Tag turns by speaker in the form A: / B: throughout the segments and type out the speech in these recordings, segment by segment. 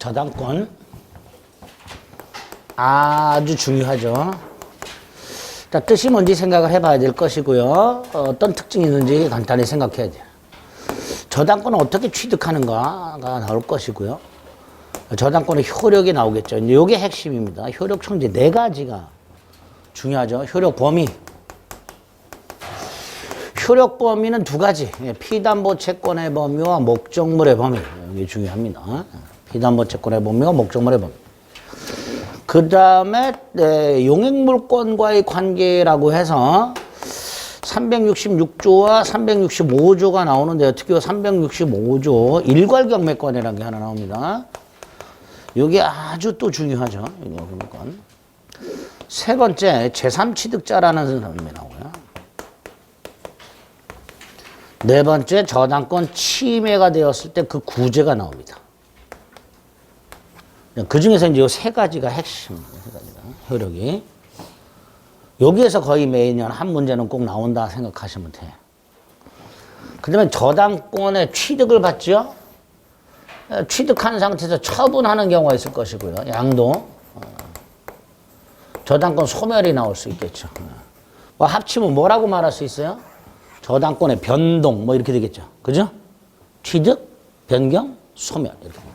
A: 저당권 아주 중요하죠. 자, 뜻이 뭔지 생각을 해봐야 될 것이고요. 어떤 특징이 있는지 간단히 생각해야 돼요. 저당권은 어떻게 취득하는가가 나올 것이고요. 저당권의 효력이 나오겠죠. 이게 핵심입니다. 효력 청지 네 가지가 중요하죠. 효력 범위. 효력 범위는 두 가지. 피담보 채권의 범위와 목적물의 범위. 이게 중요합니다. 피담보 채권의 범위와 목적물의 범위. 그 다음에 용익물권과의 관계라고 해서 366조와 365조가 나오는데요. 특히 365조 일괄경매권이라는 게 하나 나옵니다. 이게 아주 또 중요하죠. 일괄경매권. 세 번째 제3취득자라는 사람이 나오고요. 네 번째 저당권 침해가 되었을 때 그 구제가 나옵니다. 그 중에서 이제 이 세 가지가 핵심입니다. 세 가지가 효력이. 여기에서 거의 매년 한 문제는 꼭 나온다 생각하시면 돼요. 그 다음에 저당권의 취득을 받죠. 취득한 상태에서 처분하는 경우가 있을 것이고요. 양도. 저당권 소멸이 나올 수 있겠죠. 합치면 뭐라고 말할 수 있어요? 저당권의 변동 뭐 이렇게 되겠죠. 그죠? 취득, 변경, 소멸 이렇게 되죠.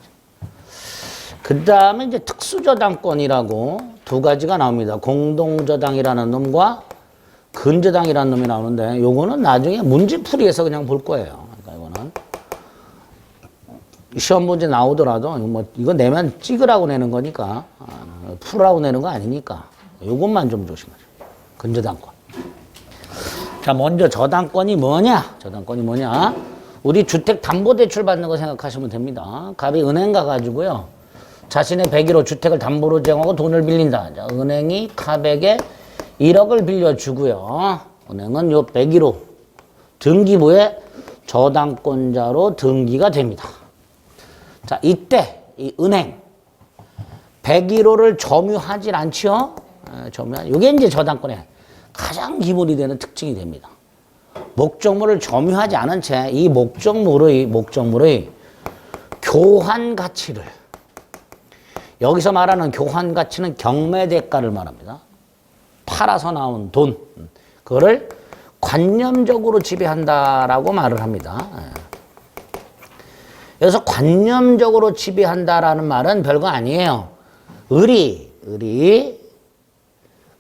A: 그 다음에 이제 특수저당권이라고 두 가지가 나옵니다. 공동저당이라는 놈과 근저당이라는 놈이 나오는데 요거는 나중에 문제풀이에서 그냥 볼 거예요. 그러니까 이거는 시험 문제 나오더라도 이거 내면 찍으라고 내는 거니까 풀라고 내는 거 아니니까 요것만 좀 조심하세요. 근저당권. 자, 먼저 저당권이 뭐냐? 저당권이 뭐냐? 우리 주택담보대출 받는 거 생각하시면 됩니다. 갑이 은행 가가지고요. 자신의 101호 주택을 담보로 제공하고 돈을 빌린다. 자, 은행이 갑에게 1억을 빌려주고요. 은행은 요 101호 등기부에 저당권자로 등기가 됩니다. 자, 이때 이 은행 101호를 점유하진 않죠? 이게 이제 저당권의 가장 기본이 되는 특징이 됩니다. 목적물을 점유하지 않은 채 이 목적물의 교환 가치를, 여기서 말하는 교환 가치는 경매 대가를 말합니다. 팔아서 나온 돈, 그거를 관념적으로 지배한다라고 말을 합니다. 그래서 관념적으로 지배한다라는 말은 별거 아니에요.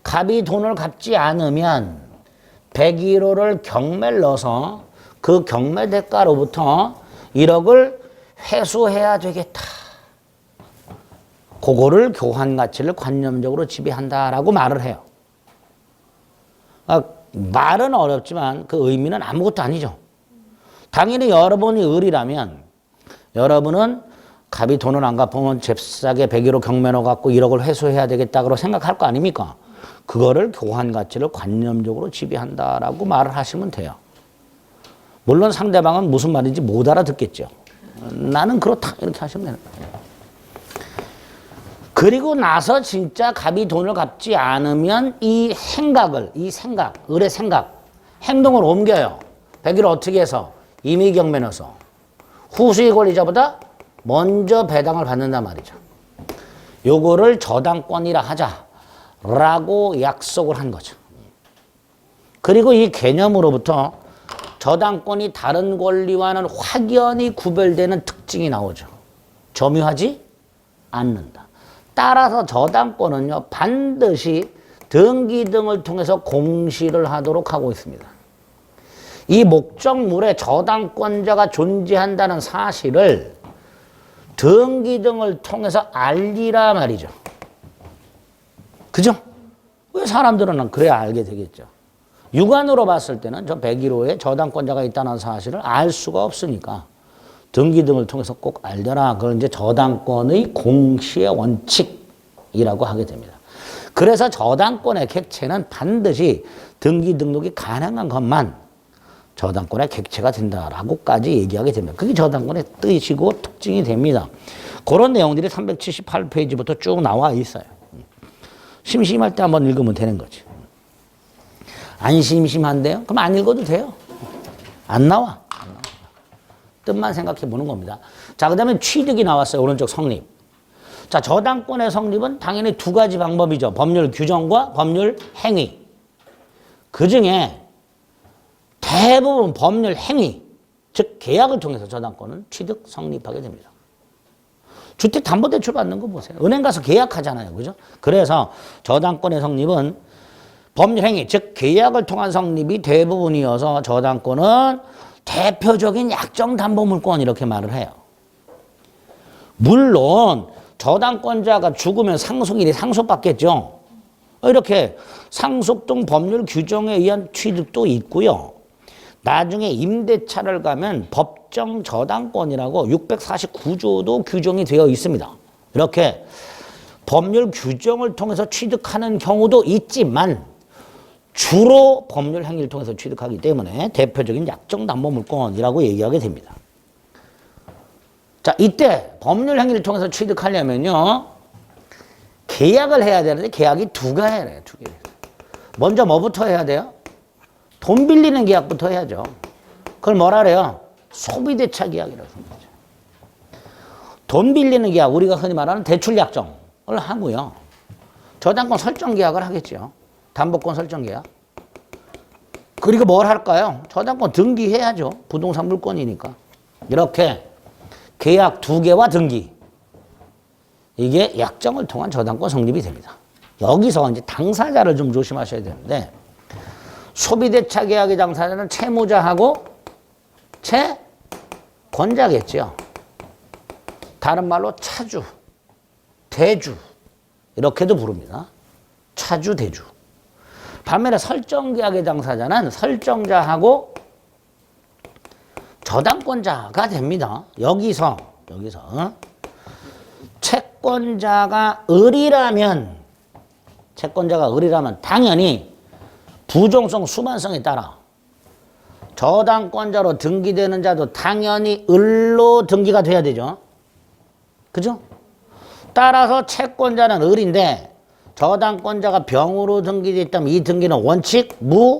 A: 갑이 돈을 갚지 않으면 101호를 경매를 넣어서 그 경매 대가로부터 1억을 회수해야 되겠다. 그거를 교환 가치를 관념적으로 지배한다라고 말을 해요. 말은 어렵지만 그 의미는 아무것도 아니죠. 당연히 여러분이 을이라면 여러분은 갑이 돈을 안 갚으면 잽싸게 101호 경매 넣어갖고 1억을 회수해야 되겠다고 생각할 거 아닙니까? 그거를 교환 가치를 관념적으로 지배한다라고 말을 하시면 돼요. 물론 상대방은 무슨 말인지 못 알아듣겠죠. 나는 그렇다 이렇게 하시면 되는 거예요. 그리고 나서 진짜 갑이 돈을 갚지 않으면 이 을의 행동을 옮겨요. 101호 어떻게 해서? 임의 경매 넣어서 후수의 권리자보다 먼저 배당을 받는단 말이죠. 요거를 저당권이라 하자라고 약속을 한 거죠. 그리고 이 개념으로부터 저당권이 다른 권리와는 확연히 구별되는 특징이 나오죠. 점유하지 않는다. 따라서 저당권은요, 반드시 등기 등을 통해서 공시를 하도록 하고 있습니다. 이 목적물에 저당권자가 존재한다는 사실을 등기 등을 통해서 알리라 말이죠. 그죠? 왜 사람들은 그래야 알게 되겠죠. 육안으로 봤을 때는 저 101호에 저당권자가 있다는 사실을 알 수가 없으니까 등기 등을 통해서 꼭 알려라. 그걸 이제 저당권의 공시의 원칙이라고 하게 됩니다. 그래서 저당권의 객체는 반드시 등기 등록이 가능한 것만 저당권의 객체가 된다라고까지 얘기하게 됩니다. 그게 저당권의 뜻이고 특징이 됩니다. 그런 내용들이 378페이지부터 쭉 나와 있어요. 심심할 때 한번 읽으면 되는 거지. 안 심심한데요? 그럼 안 읽어도 돼요. 안 나와. 뜻만 생각해 보는 겁니다. 자, 그 다음에 취득이 나왔어요. 오른쪽 성립. 자, 저당권의 성립은 당연히 두 가지 방법이죠. 법률 규정과 법률 행위. 그 중에 대부분 법률 행위, 즉 계약을 통해서 저당권은 취득 성립하게 됩니다. 주택담보대출 받는 거 보세요. 은행 가서 계약하잖아요. 그죠? 그래서 저당권의 성립은 법률 행위, 즉 계약을 통한 성립이 대부분이어서 저당권은 대표적인 약정담보물권 이렇게 말을 해요. 물론 저당권자가 죽으면 상속인이 상속받겠죠. 이렇게 상속 등 법률 규정에 의한 취득도 있고요. 나중에 임대차를 가면 법정 저당권이라고 649조도 규정이 되어 있습니다. 이렇게 법률 규정을 통해서 취득하는 경우도 있지만 주로 법률 행위를 통해서 취득하기 때문에 대표적인 약정담보물권이라고 얘기하게 됩니다. 자, 이때 법률 행위를 통해서 취득하려면요. 계약을 해야 되는데 계약이 두 가지예요. 두 개. 먼저 뭐부터 해야 돼요? 돈 빌리는 계약부터 해야죠. 그걸 뭐라 그래요? 소비대차 계약이라고 합니다. 돈 빌리는 계약, 우리가 흔히 말하는 대출 약정을 하고요. 저당권 설정 계약을 하겠죠. 담보권 설정 계약. 그리고 뭘 할까요? 저당권 등기해야죠. 부동산 물권이니까. 이렇게 계약 두 개와 등기. 이게 약정을 통한 저당권 성립이 됩니다. 여기서 이제 당사자를 좀 조심하셔야 되는데 소비대차 계약의 당사자는 채무자하고 채권자겠죠. 다른 말로 차주, 대주 이렇게도 부릅니다. 차주, 대주. 반면에 설정계약의 당사자는 설정자하고 저당권자가 됩니다. 여기서 채권자가 을이라면 당연히 부종성, 수반성에 따라 저당권자로 등기되는 자도 당연히 을로 등기가 돼야 되죠. 그죠? 따라서 채권자는 을인데 저당권자가 병으로 등기되어 있다면 이 등기는 원칙 무효가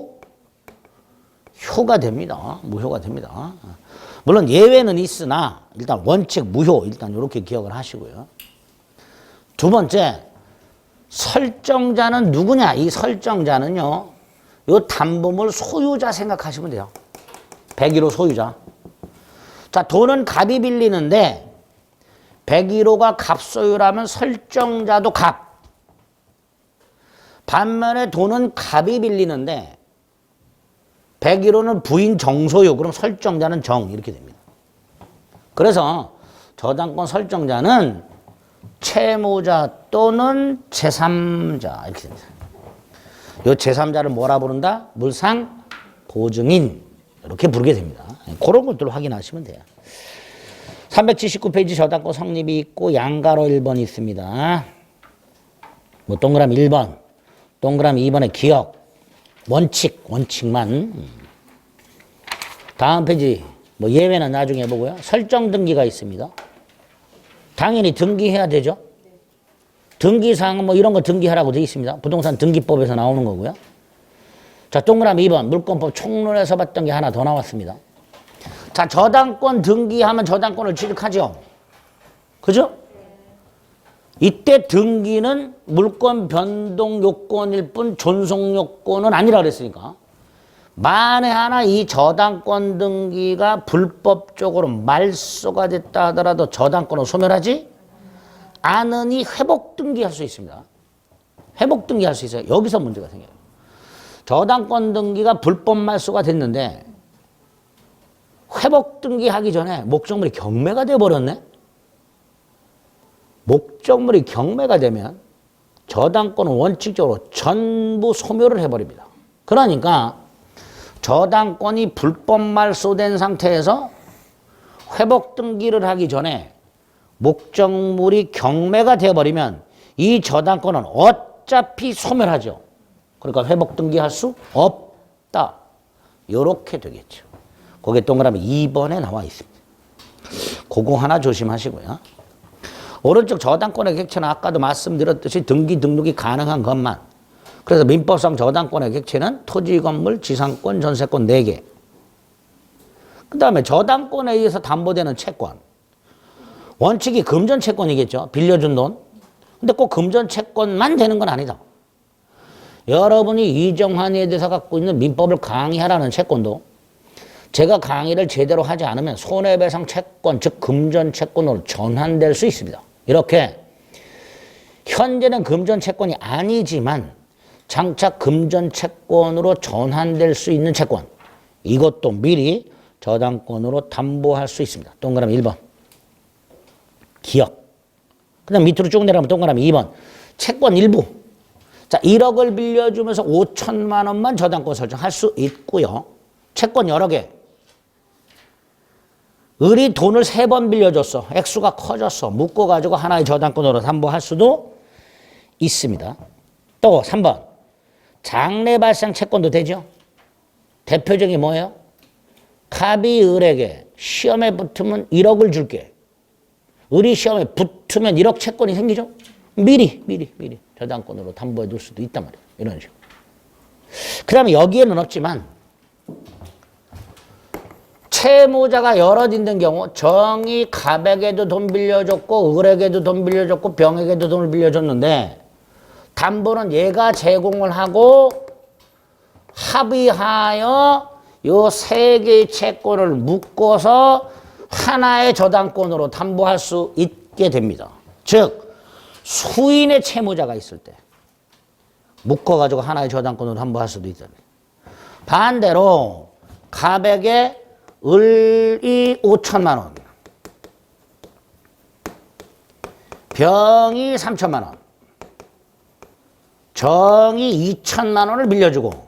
A: 됩니다. 무효가 됩니다. 물론 예외는 있으나 일단 원칙 무효 일단 이렇게 기억을 하시고요. 두 번째, 설정자는 누구냐? 이 설정자는요. 요 담보물 소유자 생각하시면 돼요. 101호 소유자. 자, 돈은 갑이 빌리는데 101호가 갑소유라면 설정자도 갑. 반면에 돈은 갑이 빌리는데 101호는 부인 정소유, 그럼 설정자는 정 이렇게 됩니다. 그래서 저당권 설정자는 채무자 또는 제3자 이렇게 됩니다. 이 제3자를 뭐라 부른다? 물상 보증인 이렇게 부르게 됩니다. 그런 것들을 확인하시면 돼요. 379페이지 저당권 성립이 있고 양가로 1번이 있습니다. 뭐 동그라미 1번, 동그라미 2번의 기억, 원칙만. 다음 페이지 뭐 예외는 나중에 보고요. 설정 등기가 있습니다. 당연히 등기해야 되죠. 등기사항은 뭐 이런 거 등기하라고 되어 있습니다. 부동산 등기법에서 나오는 거고요. 자, 동그라미 2번 물권법 총론에서 봤던 게 하나 더 나왔습니다. 자, 저당권 등기하면 저당권을 취득하죠. 그죠? 이때 등기는 물권 변동 요건일 뿐 존속 요건은 아니라 그랬으니까 만에 하나 이 저당권 등기가 불법적으로 말소가 됐다 하더라도 저당권을 소멸하지 않으니 회복 등기할 수 있습니다. 회복 등기할 수 있어요. 여기서 문제가 생겨요. 저당권 등기가 불법 말소가 됐는데 회복 등기하기 전에 목적물이 경매가 돼버렸네. 목적물이 경매가 되면 저당권은 원칙적으로 전부 소멸을 해버립니다. 그러니까 저당권이 불법 말소된 상태에서 회복 등기를 하기 전에 목적물이 경매가 되어버리면 이 저당권은 어차피 소멸하죠. 그러니까 회복 등기할 수 없다. 이렇게 되겠죠. 그게 동그라미 2번에 나와 있습니다. 그거 하나 조심하시고요. 오른쪽 저당권의 객체는 아까도 말씀드렸듯이 등기 등록이 가능한 것만. 그래서 민법상 저당권의 객체는 토지, 건물, 지상권, 전세권 4개. 그 다음에 저당권에 의해서 담보되는 채권. 원칙이 금전 채권이겠죠. 빌려준 돈. 근데 꼭 금전 채권만 되는 건 아니다. 여러분이 이정환이에 대해서 갖고 있는 민법을 강의하라는 채권도 제가 강의를 제대로 하지 않으면 손해배상 채권, 즉 금전 채권으로 전환될 수 있습니다. 이렇게 현재는 금전 채권이 아니지만 장차 금전 채권으로 전환될 수 있는 채권, 이것도 미리 저당권으로 담보할 수 있습니다. 동그라미 1번. 기억. 그다음 밑으로 쭉 내려가면 동그라미 2번. 채권 일부. 자, 1억을 빌려주면서 5천만 원만 저당권 설정할 수 있고요. 채권 여러 개. 을이 돈을 3번 빌려줬어. 액수가 커졌어. 묶어가지고 하나의 저당권으로 담보할 수도 있습니다. 또 3번. 장래 발생 채권도 되죠. 대표적인 뭐예요? 갑이 을에게 시험에 붙으면 1억을 줄게. 을이 시험에 붙으면 1억 채권이 생기죠. 미리 저당권으로 담보해 둘 수도 있단 말이에요. 이런 식으로. 그 다음에 여기에는 없지만 채무자가 여럿 있는 경우 정이 갑에게도 돈 빌려줬고 을에게도 돈 빌려줬고 병에게도 돈을 빌려줬는데 담보는 얘가 제공을 하고 합의하여 요 3개의 채권을 묶어서 하나의 저당권으로 담보할 수 있게 됩니다. 즉 수인의 채무자가 있을 때 묶어가지고 하나의 저당권으로 담보할 수도 있다. 반대로 갑에게 을이 5천만 원, 병이 3천만 원, 정이 2천만 원을 빌려주고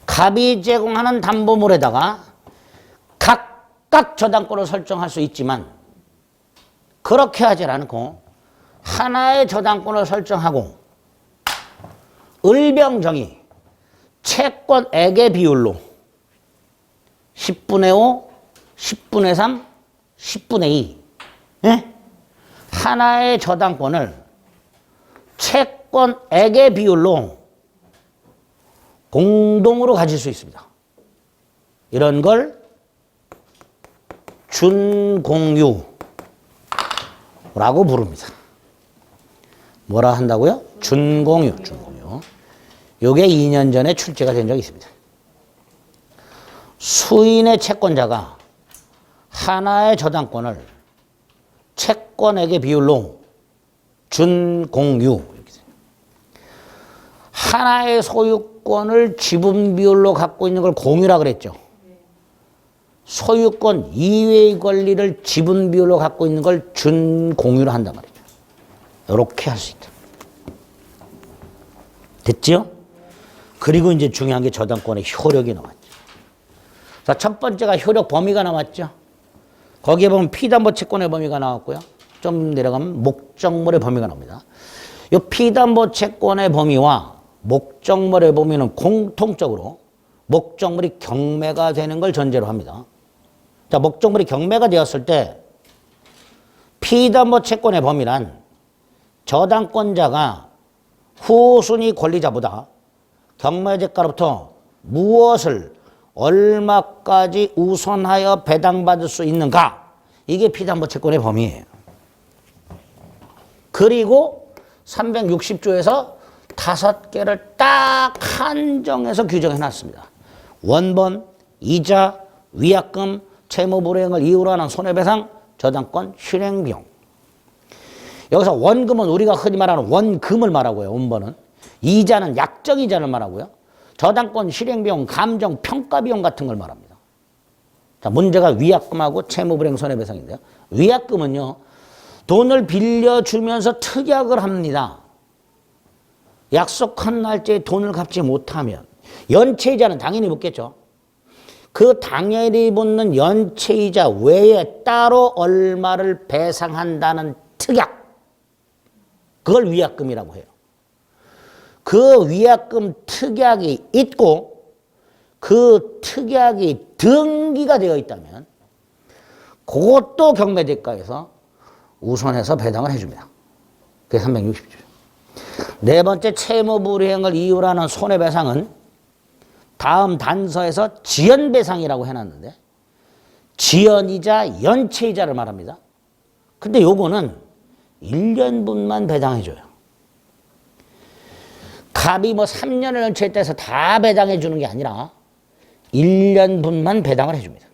A: 갑이 제공하는 담보물에다가 각각 저당권을 설정할 수 있지만 그렇게 하지 않고 하나의 저당권을 설정하고 을병정이 채권액의 비율로 10분의 5, 10분의 3, 10분의 2 예? 하나의 저당권을 채권액의 비율로 공동으로 가질 수 있습니다. 이런 걸 준공유라고 부릅니다. 뭐라 한다고요? 준공유. 요게 2년 전에 출제가 된 적이 있습니다. 수인의 채권자가 하나의 저당권을 채권액의 비율로 준공유. 하나의 소유권을 지분 비율로 갖고 있는 걸 공유라 그랬죠. 소유권 이외의 권리를 지분 비율로 갖고 있는 걸 준공유로 한단 말이죠. 이렇게 할 수 있다. 됐죠? 그리고 이제 중요한 게 저당권의 효력이 나왔죠. 자, 첫 번째가 효력 범위가 나왔죠. 거기에 보면 피담보 채권의 범위가 나왔고요. 좀 내려가면 목적물의 범위가 나옵니다. 이 피담보 채권의 범위와 목적물의 범위는 공통적으로 목적물이 경매가 되는 걸 전제로 합니다. 자, 목적물이 경매가 되었을 때 피담보 채권의 범위란 저당권자가 후순위 권리자보다 경매대가로부터 무엇을 얼마까지 우선하여 배당받을 수 있는가? 이게 피담보 채권의 범위예요. 그리고 360조에서 5개를 딱 한정해서 규정해 놨습니다. 원본, 이자, 위약금, 채무불이행을 이유로 하는 손해배상, 저당권, 실행비용. 여기서 원금은 우리가 흔히 말하는 원금을 말하고요. 원본은. 이자는 약정이자를 말하고요. 저당권, 실행비용, 감정, 평가비용 같은 걸 말합니다. 자, 문제가 위약금하고 채무불이행 손해배상인데요. 위약금은요. 돈을 빌려주면서 특약을 합니다. 약속한 날짜에 돈을 갚지 못하면 연체이자는 당연히 묻겠죠. 그 당연히 묻는 연체이자 외에 따로 얼마를 배상한다는 특약. 그걸 위약금이라고 해요. 그 위약금 특약이 있고 그 특약이 등기가 되어 있다면 그것도 경매대가에서 우선해서 배당을 해줍니다. 그게 360조죠. 네 번째 채무불이행을 이유로 하는 손해배상은 다음 단서에서 지연배상이라고 해놨는데 지연이자 연체이자를 말합니다. 근데 요거는 1년분만 배당해줘요. 갑이 뭐 3년을 연체했다 해서 다 배당해 주는 게 아니라 1년분만 배당을 해줍니다.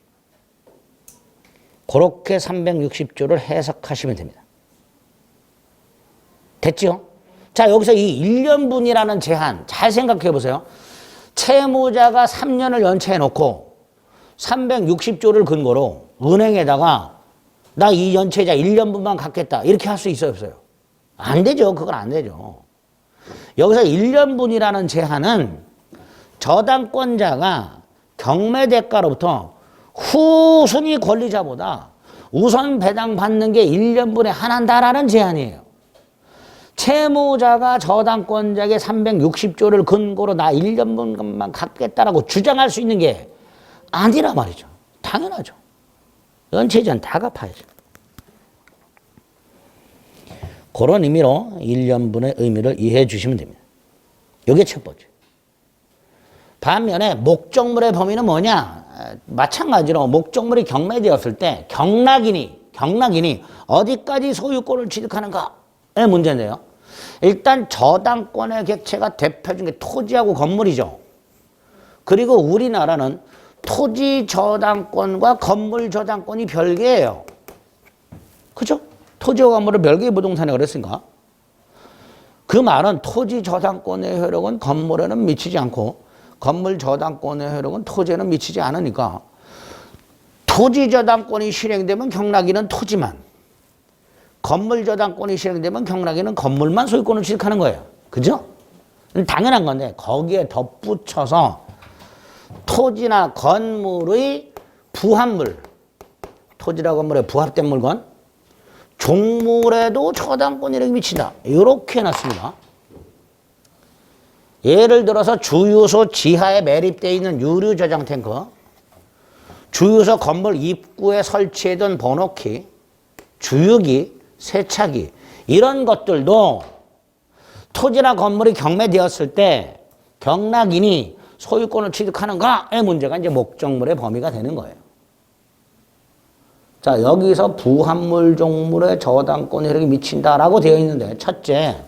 A: 그렇게 360조를 해석하시면 됩니다. 됐죠? 자, 여기서 이 1년분이라는 제한 잘 생각해 보세요. 채무자가 3년을 연체해 놓고 360조를 근거로 은행에다가 나 이 연체자 1년분만 갚겠다 이렇게 할 수 있어요, 없어요? 안 되죠. 그건 안 되죠. 여기서 1년분이라는 제한은 저당권자가 경매대가로부터 후순위 권리자보다 우선 배당받는 게 1년분에 한한다라는 제한이에요. 채무자가 저당권자에게 360조를 근거로 나 1년분만 갚겠다라고 주장할 수 있는 게 아니라 말이죠. 당연하죠. 연체자는 다 갚아야죠. 그런 의미로 1년분의 의미를 이해해 주시면 됩니다. 이게 첫 번째. 반면에 목적물의 범위는 뭐냐? 마찬가지로 목적물이 경매되었을 때 경락인이 어디까지 소유권을 취득하는가의 문제인데요. 일단 저당권의 객체가 대표적인 게 토지하고 건물이죠. 그리고 우리나라는 토지 저당권과 건물 저당권이 별개예요. 그죠? 토지와 건물을 별개의 부동산에 그랬으니까. 그 말은 토지 저당권의 효력은 건물에는 미치지 않고 건물 저당권의 효력은 토지에는 미치지 않으니까 토지 저당권이 실행되면 경락인은 토지만, 건물 저당권이 실행되면 경락인은 건물만 소유권을 취득하는 거예요. 그죠? 당연한 건데 거기에 덧붙여서 토지나 건물의 부합물, 토지나 건물에 부합된 물건, 종물에도 저당권이력이 미친다. 이렇게 해놨습니다. 예를 들어서 주유소 지하에 매립되어 있는 유류 저장 탱크, 주유소 건물 입구에 설치해둔 번호키, 주유기, 세차기 이런 것들도 토지나 건물이 경매되었을 때 경락인이 소유권을 취득하는가의 문제가 이제 목적물의 범위가 되는 거예요. 자, 여기서 부합물 종물에 저당권 효력이 미친다라고 되어 있는데, 첫째,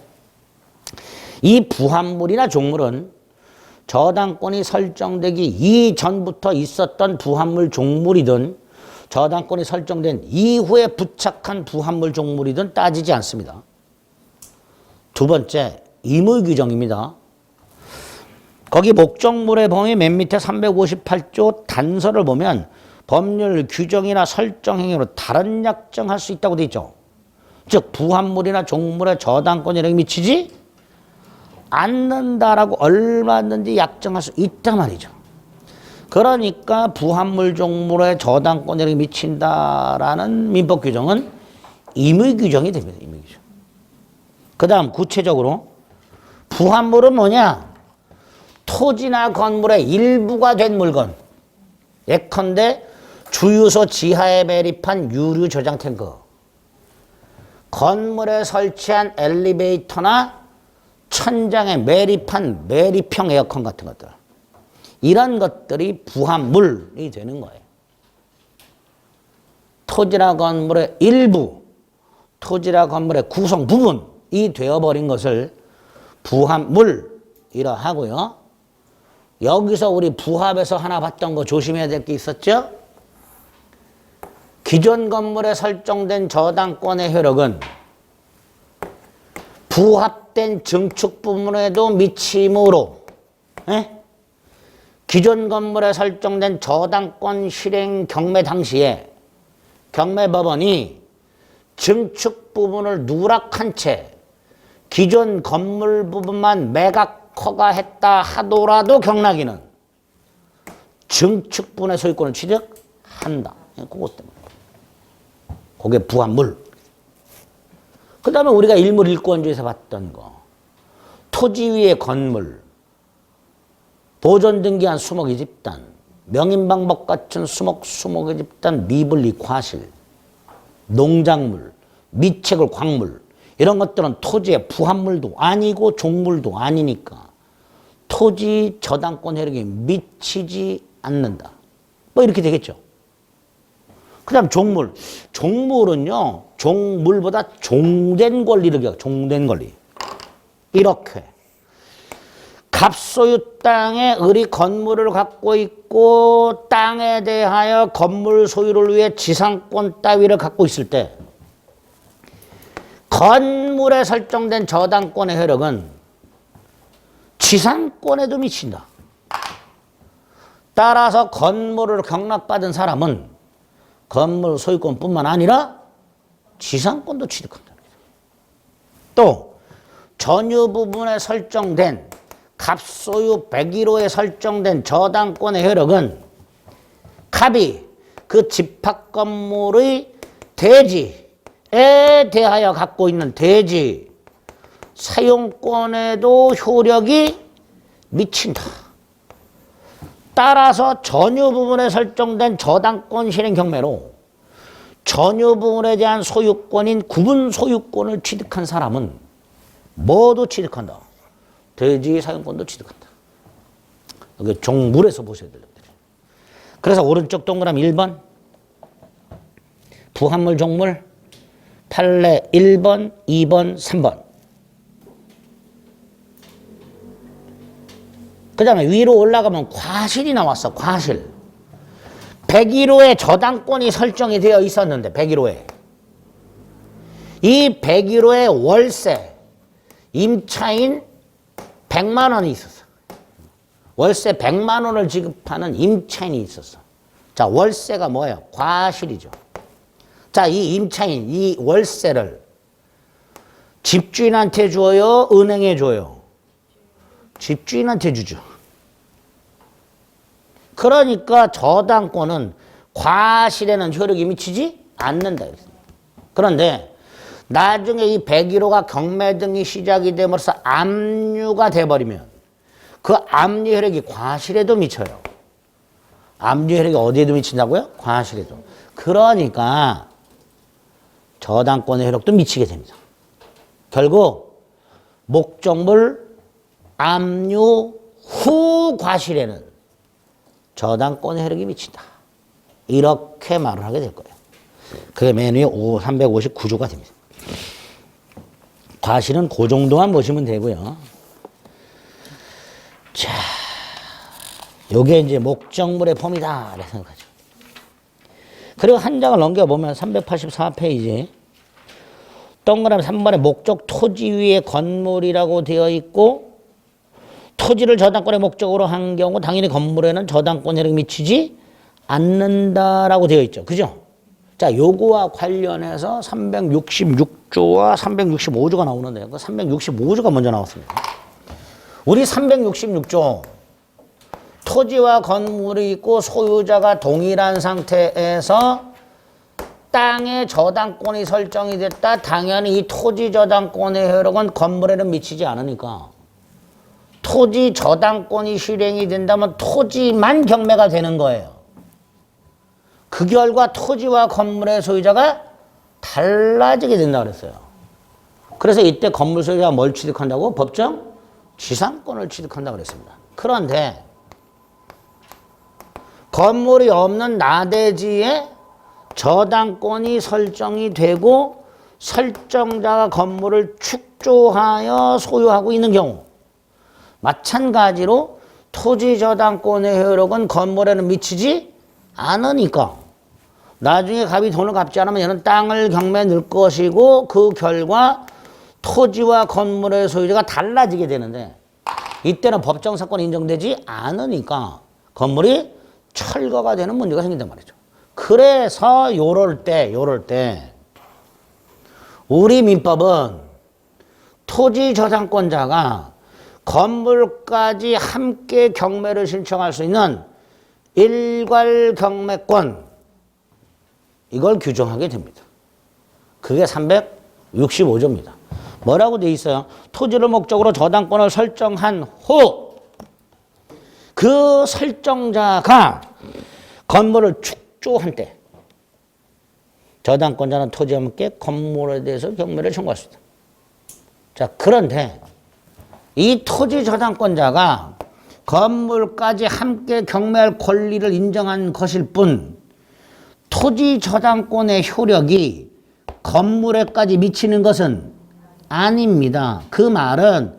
A: 이 부합물이나 종물은 저당권이 설정되기 이전부터 있었던 부합물 종물이든 저당권이 설정된 이후에 부착한 부합물 종물이든 따지지 않습니다. 두 번째, 의무규정입니다. 거기 목적물의 범위 맨 밑에 358조 단서를 보면 법률 규정이나 설정 행위로 다른 약정할 수 있다고 돼 있죠. 즉 부합물이나 종물의 저당권 효력이 미치지 않는다라고 얼마든지 약정할 수 있단 말이죠. 그러니까 부합물 종물의 저당권 효력이 미친다라는 민법 규정은 임의 규정이 됩니다. 임의 규정. 그 다음 구체적으로 부합물은 뭐냐? 토지나 건물의 일부가 된 물건. 예컨대 주유소 지하에 매립한 유류 저장 탱크, 건물에 설치한 엘리베이터나 천장에 매립한 매립형 에어컨 같은 것들. 이런 것들이 부합물이 되는 거예요. 토지나 건물의 일부, 토지나 건물의 구성 부분이 되어버린 것을 부합물이라 하고요. 여기서 우리 부합에서 하나 봤던 거 조심해야 될 게 있었죠? 기존 건물에 설정된 저당권의 효력은 부합된 증축 부분에도 미치므로 기존 건물에 설정된 저당권 실행 경매 당시에 경매법원이 증축 부분을 누락한 채 기존 건물 부분만 매각 허가했다 하더라도 경락인은 증축분의 소유권을 취득한다. 그것 때문에. 그게 부합물. 그 다음에 우리가 일물일권주에서 봤던 거. 토지 위의 건물, 보존등기한 수목의 집단, 명인방법 같은 수목의 집단, 미분리 과실, 농작물, 미채굴 광물 이런 것들은 토지의 부합물도 아니고 종물도 아니니까 토지 저당권 효력이 미치지 않는다. 뭐 이렇게 되겠죠. 그 다음 종물. 종물은요, 종물보다 종된 권리를 기억, 종된 권리. 이렇게. 갑소유 땅에 을이 건물을 갖고 있고 땅에 대하여 건물 소유를 위해 지상권 따위를 갖고 있을 때 건물에 설정된 저당권의 효력은 지상권에도 미친다. 따라서 건물을 경락받은 사람은 건물 소유권뿐만 아니라 지상권도 취득한다. 또 전유 부분에 설정된 갑소유 101호에 설정된 저당권의 효력은 갑이 그 집합 건물의 대지에 대하여 갖고 있는 대지 사용권에도 효력이 미친다. 따라서 전유 부분에 설정된 저당권 실행 경매로 전유 부분에 대한 소유권인 구분 소유권을 취득한 사람은 뭐도 취득한다. 대지 사용권도 취득한다. 여기 종물에서 보셔야 될 것들이. 그래서 오른쪽 동그라미 1번 부합물 종물 판례 1번, 2번, 3번. 그 다음에 위로 올라가면 과실이 나왔어. 과실. 101호에 저당권이 설정이 되어 있었는데 101호에 이 101호에 월세 임차인 100만 원이 있었어. 월세 100만 원을 지급하는 임차인이 있었어. 자, 월세가 뭐예요? 과실이죠. 자, 이 임차인, 이 월세를 집주인한테 줘요? 은행에 줘요? 집주인한테 주죠. 그러니까 저당권은 과실에는 효력이 미치지 않는다. 그런데 나중에 이 101호가 경매 등이 시작이 됨으로써 압류가 돼버리면 그 압류 효력이 과실에도 미쳐요. 압류 효력이 어디에도 미친다고요? 과실에도. 그러니까 저당권의 효력도 미치게 됩니다. 결국 목적물 압류 후 과실에는 저당권의 효력이 미친다. 이렇게 말을 하게 될 거예요. 그게 맨 위에 359조가 됩니다. 과실은 그 정도만 보시면 되고요. 자, 요게 이제 목적물의 폼이다. 이렇게 생각하죠. 그리고 한 장을 넘겨보면 384페이지 동그라미 3번에 목적 토지 위에 건물이라고 되어 있고 토지를 저당권의 목적으로 한 경우 당연히 건물에는 저당권 효력이 미치지 않는다라고 되어 있죠. 그죠? 자, 요거와 관련해서 366조와 365조가 나오는데요. 그 365조가 먼저 나왔습니다. 우리 366조 토지와 건물이 있고 소유자가 동일한 상태에서 땅에 저당권이 설정이 됐다. 당연히 이 토지 저당권의 효력은 건물에는 미치지 않으니까 토지 저당권이 실행이 된다면 토지만 경매가 되는 거예요. 그 결과 토지와 건물의 소유자가 달라지게 된다고 그랬어요. 그래서 이때 건물 소유자가 뭘 취득한다고? 법정 지상권을 취득한다고 그랬습니다. 그런데 건물이 없는 나대지에 저당권이 설정이 되고 설정자가 건물을 축조하여 소유하고 있는 경우 마찬가지로 토지 저당권의 효력은 건물에는 미치지 않으니까 나중에 갑이 돈을 갚지 않으면 얘는 땅을 경매에 넣을 것이고 그 결과 토지와 건물의 소유자가 달라지게 되는데 이때는 법정 사건이 인정되지 않으니까 건물이 철거가 되는 문제가 생긴단 말이죠. 그래서 요럴 때 우리 민법은 토지 저당권자가 건물까지 함께 경매를 신청할 수 있는 일괄 경매권 이걸 규정하게 됩니다. 그게 365조입니다. 뭐라고 돼 있어요? 토지를 목적으로 저당권을 설정한 후 그 설정자가 건물을 축조한 때 저당권자는 토지와 함께 건물에 대해서 경매를 청구할 수 있다. 자, 그런데 이 토지 저당권자가 건물까지 함께 경매할 권리를 인정한 것일 뿐 토지 저당권의 효력이 건물에까지 미치는 것은 아닙니다. 그 말은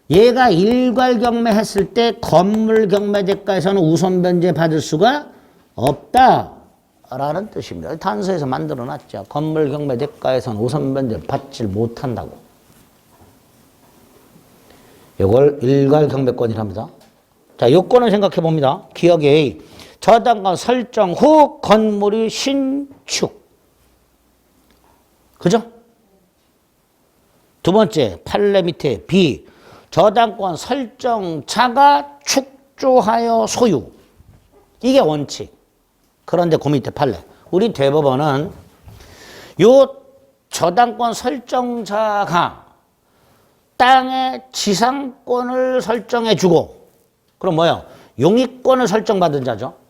A: 얘가 일괄 경매했을 때 건물 경매대가에서는 우선 변제 받을 수가 없다라는 뜻입니다. 단서에서 만들어놨죠. 건물 경매대가에서는 우선 변제 받지 못한다고. 이걸 일괄 경매권이랍니다. 자, 요건을 생각해 봅니다. 기억에 저당권 설정 후 건물이 신축. 그죠? 두 번째, 판례 밑에 B. 저당권 설정자가 축조하여 소유. 이게 원칙. 그런데 그 밑에 판례. 우리 대법원은 요 저당권 설정자가 땅의 지상권을 설정해 주고, 그럼 뭐예요? 용익권을 설정받은 자죠.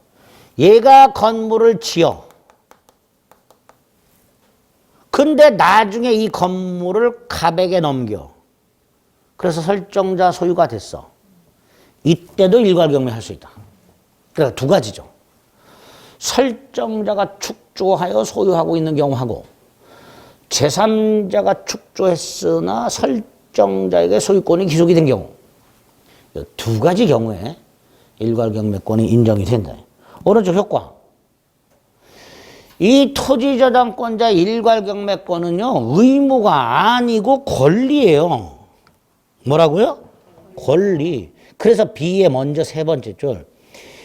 A: 얘가 건물을 지어. 근데 나중에 이 건물을 갑에게 넘겨. 그래서 설정자 소유가 됐어. 이때도 일괄경매할 수 있다. 그러니까 두 가지죠. 설정자가 축조하여 소유하고 있는 경우하고 제3자가 축조했으나 설정자에게 소유권이 기속이 된 경우. 두 가지 경우에 일괄경매권이 인정이 된다. 오른쪽 효과. 이 토지저당권자 일괄경매권은요, 의무가 아니고 권리예요. 뭐라고요? 권리. 그래서 B의 먼저 세 번째 줄.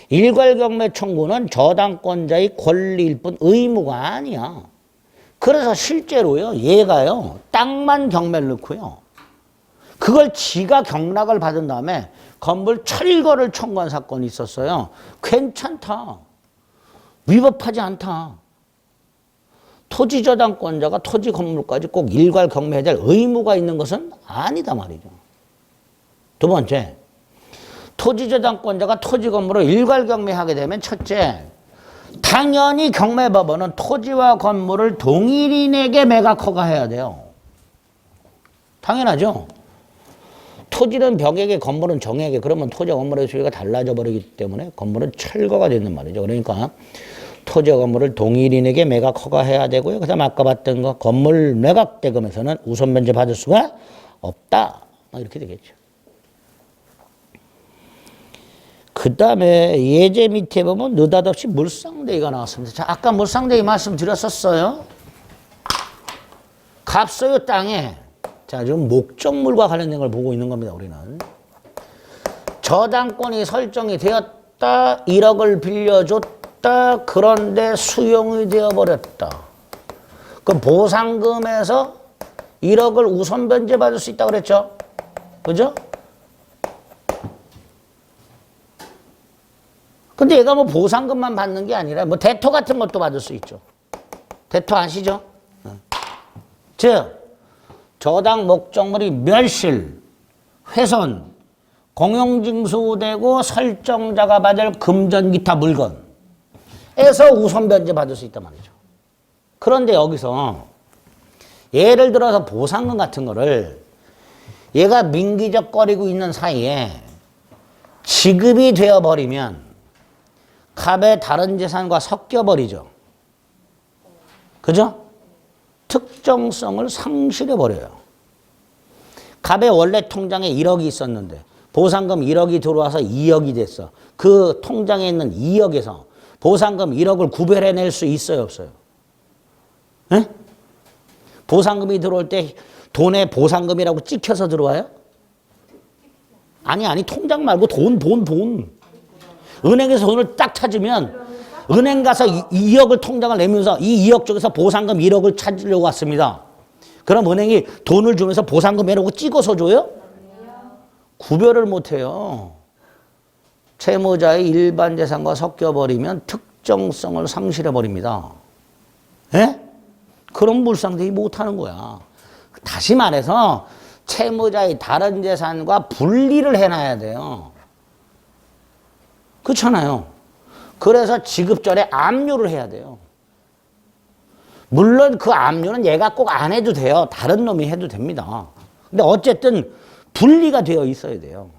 A: 일괄경매 청구는 저당권자의 권리일 뿐 의무가 아니야. 그래서 실제로요, 얘가요, 땅만 경매를 넣고요. 그걸 지가 경락을 받은 다음에 건물 철거를 청구한 사건이 있었어요. 괜찮다. 위법하지 않다. 토지저당권자가 토지 건물까지 꼭 일괄 경매해야 될 의무가 있는 것은 아니다 말이죠. 두 번째, 토지저당권자가 토지 건물을 일괄 경매하게 되면 첫째, 당연히 경매법원은 토지와 건물을 동일인에게 매각 허가해야 돼요. 당연하죠. 토지는 벽에게, 건물은 정에게. 그러면 토지와 건물의 소유가 달라져 버리기 때문에 건물은 철거가 되는 말이죠. 그러니까 토지와 건물을 동일인에게 매각 허가해야 되고요. 그 다음에 아까 봤던 거 건물 매각 대금에서는 우선 변제 받을 수가 없다. 이렇게 되겠죠. 그 다음에 예제 밑에 보면 느닷없이 물상대기가 나왔습니다. 자, 아까 물상대기 말씀드렸었어요. 갑소유 땅에, 자, 지금 목적물과 관련된 걸 보고 있는 겁니다, 우리는. 저당권이 설정이 되었다, 1억을 빌려줬다, 그런데 수용이 되어버렸다. 그럼 보상금에서 1억을 우선 변제받을 수 있다고 그랬죠? 그죠? 근데 얘가 뭐 보상금만 받는 게 아니라 뭐 대토 같은 것도 받을 수 있죠. 대토 아시죠? 즉, 저당 목적물이 멸실, 훼손, 공용징수되고 설정자가 받을 금전 기타 물건에서 우선 변제 받을 수 있단 말이죠. 그런데 여기서 예를 들어서 보상금 같은 거를 얘가 민기적거리고 있는 사이에 지급이 되어버리면 갑의 다른 재산과 섞여버리죠. 그죠? 특정성을 상실해버려요. 갑의 원래 통장에 1억이 있었는데 보상금 1억이 들어와서 2억이 됐어. 그 통장에 있는 2억에서 보상금 1억을 구별해낼 수 있어요, 없어요? 에? 보상금이 들어올 때 돈에 보상금이라고 찍혀서 들어와요? 아니, 통장 말고 돈. 은행에서 돈을 딱 찾으면 은행 가서 2억을 통장을 내면서 이 2억 쪽에서 보상금 1억을 찾으려고 왔습니다. 그럼 은행이 돈을 주면서 보상금 이라고 찍어서 줘요? 구별을 못해요. 채무자의 일반 재산과 섞여버리면 특정성을 상실해버립니다. 예? 그럼 물상대기 못하는 거야. 다시 말해서 채무자의 다른 재산과 분리를 해놔야 돼요. 그렇잖아요. 그래서 지급전에 압류를 해야 돼요. 물론 그 압류는 얘가 꼭 안 해도 돼요. 다른 놈이 해도 됩니다. 근데 어쨌든 분리가 되어 있어야 돼요.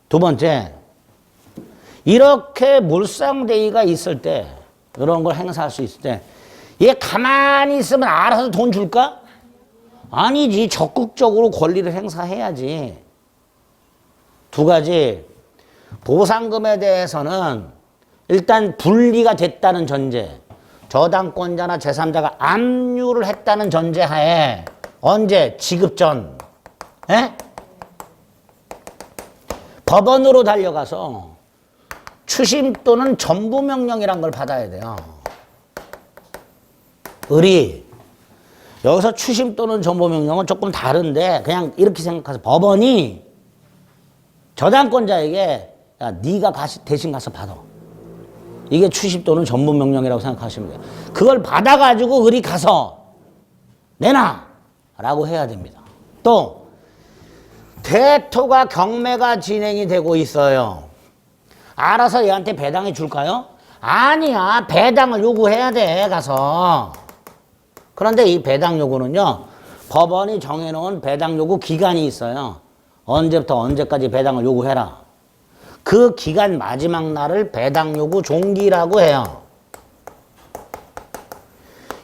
A: 두 번째, 이렇게 물상대기가 있을 때 이런 걸 행사할 수 있을 때 얘 가만히 있으면 알아서 돈 줄까? 아니지. 적극적으로 권리를 행사해야지. 두 가지. 보상금에 대해서는 일단 분리가 됐다는 전제, 저당권자나 제3자가 압류를 했다는 전제하에 언제? 지급 전. 에? 법원으로 달려가서 추심 또는 전부 명령이란 걸 받아야 돼요. 의리. 여기서 추심 또는 전부 명령은 조금 다른데 그냥 이렇게 생각해서 법원이 저당권자에게 야, 네가 대신 가서 받아. 이게 추심 또는 전부 명령이라고 생각하시면 돼요. 그걸 받아가지고 의리 가서 내놔! 라고 해야 됩니다. 또 대토가 경매가 진행이 되고 있어요. 알아서 얘한테 배당해 줄까요? 아니야. 배당을 요구해야 돼. 가서. 그런데 이 배당 요구는요. 법원이 정해놓은 배당 요구 기간이 있어요. 언제부터 언제까지 배당을 요구해라. 그 기간 마지막 날을 배당 요구 종기라고 해요.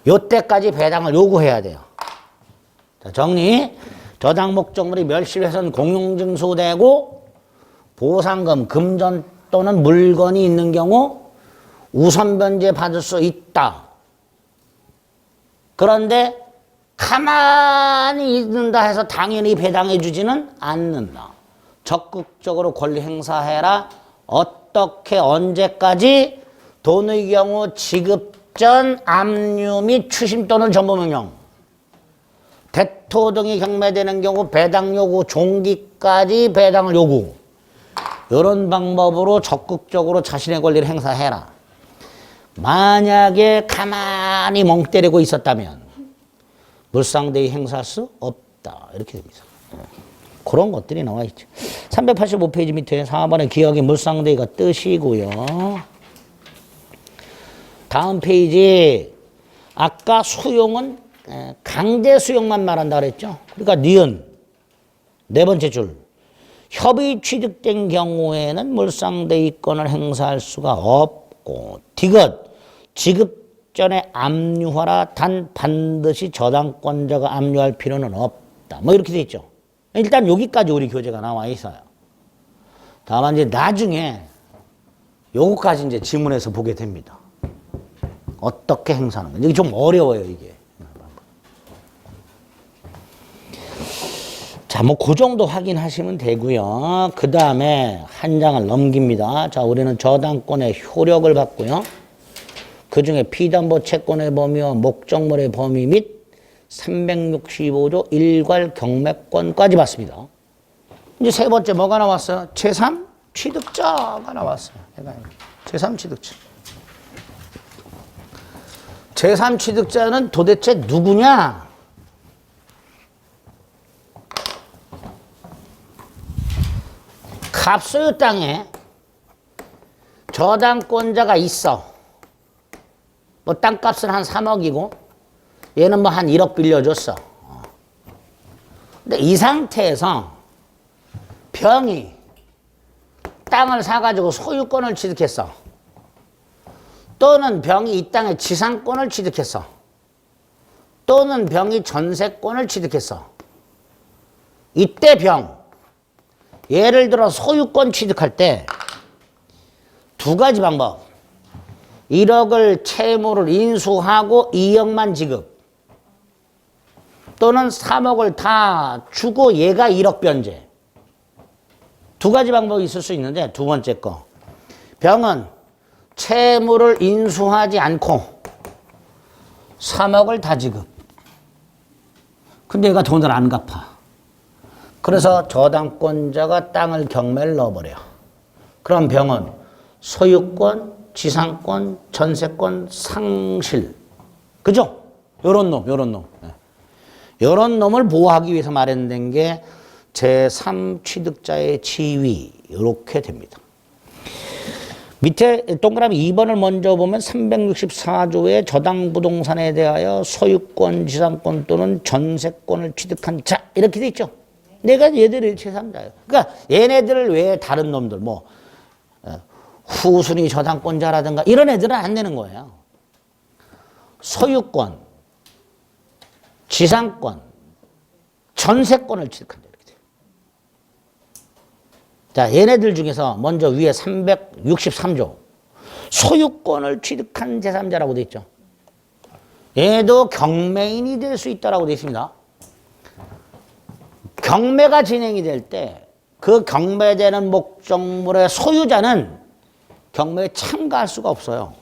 A: 요때까지 배당을 요구해야 돼요. 자, 정리. 저당 목적물이 멸실훼손 공용증수되고 보상금, 금전 또는 물건이 있는 경우 우선 변제 받을 수 있다. 그런데 가만히 있는다 해서 당연히 배당해 주지는 않는다. 적극적으로 권리 행사해라. 어떻게 언제까지? 돈의 경우 지급 전 압류 및 추심 또는 전부명령. 대토 등이 경매되는 경우 배당 요구 종기까지 배당을 요구. 이런 방법으로 적극적으로 자신의 권리를 행사해라. 만약에 가만히 멍 때리고 있었다면 물상대위 행사할 수 없다. 이렇게 됩니다. 그런 것들이 나와 있죠. 385페이지 밑에 4번의 기억의 물상대위가 뜻이고요. 다음 페이지. 아까 수용은 강제 수용만 말한다 그랬죠. 그러니까 니은 네 번째 줄. 협의 취득된 경우에는 물상대위권을 행사할 수가 없고 디귿 지급 전에 압류하라. 단 반드시 저당권자가 압류할 필요는 없다. 뭐 이렇게 돼 있죠. 일단 여기까지 우리 교재가 나와 있어요. 다만 이제 나중에 요거까지 이제 지문에서 보게 됩니다. 어떻게 행사하는 거. 이게 좀 어려워요, 이게. 자, 뭐 그 정도 확인하시면 되고요. 그 다음에 한 장을 넘깁니다. 자, 우리는 저당권의 효력을 받고요. 그 중에 피담보 채권의 범위와 목적물의 범위 및 365조 일괄 경매권까지 봤습니다. 이제 세 번째 뭐가 나왔어요? 제3 취득자가 나왔어요. 제3 취득자. 제3 취득자는 도대체 누구냐? 갑소유 땅에 저당권자가 있어. 뭐 땅값은 한 3억이고 얘는 뭐 한 1억 빌려줬어. 근데 이 상태에서 병이 땅을 사가지고 소유권을 취득했어. 또는 병이 이 땅의 지상권을 취득했어. 또는 병이 전세권을 취득했어. 이때 병, 예를 들어 소유권 취득할 때 두 가지 방법. 1억을 채무를 인수하고 2억만 지급. 또는 3억을 다 주고 얘가 1억 변제. 두 가지 방법이 있을 수 있는데 두 번째 거. 병은 채무를 인수하지 않고 3억을 다 지급. 근데 얘가 돈을 안 갚아. 그래서 저당권자가 땅을 경매를 넣어버려. 그럼 병은 소유권, 지상권, 전세권 상실. 그죠? 요런 놈. 요런 놈을 보호하기 위해서 마련된 게 제3 취득자의 지위. 이렇게 됩니다. 밑에 동그라미 2번을 먼저 보면 364조의 저당 부동산에 대하여 소유권, 지상권 또는 전세권을 취득한 자. 이렇게 돼 있죠. 내가 얘들이 제3자예요. 그러니까 얘네들 외에 다른 놈들 뭐 후순위 저당권자라든가 이런 애들은 안 되는 거예요. 소유권, 지상권, 전세권을 취득한다. 이렇게 돼요. 자, 얘네들 중에서 먼저 위에 363조 소유권을 취득한 제3자라고 돼 있죠. 얘도 경매인이 될 수 있다라고 돼 있습니다. 경매가 진행이 될 때 그 경매되는 목적물의 소유자는 경매에 참가할 수가 없어요.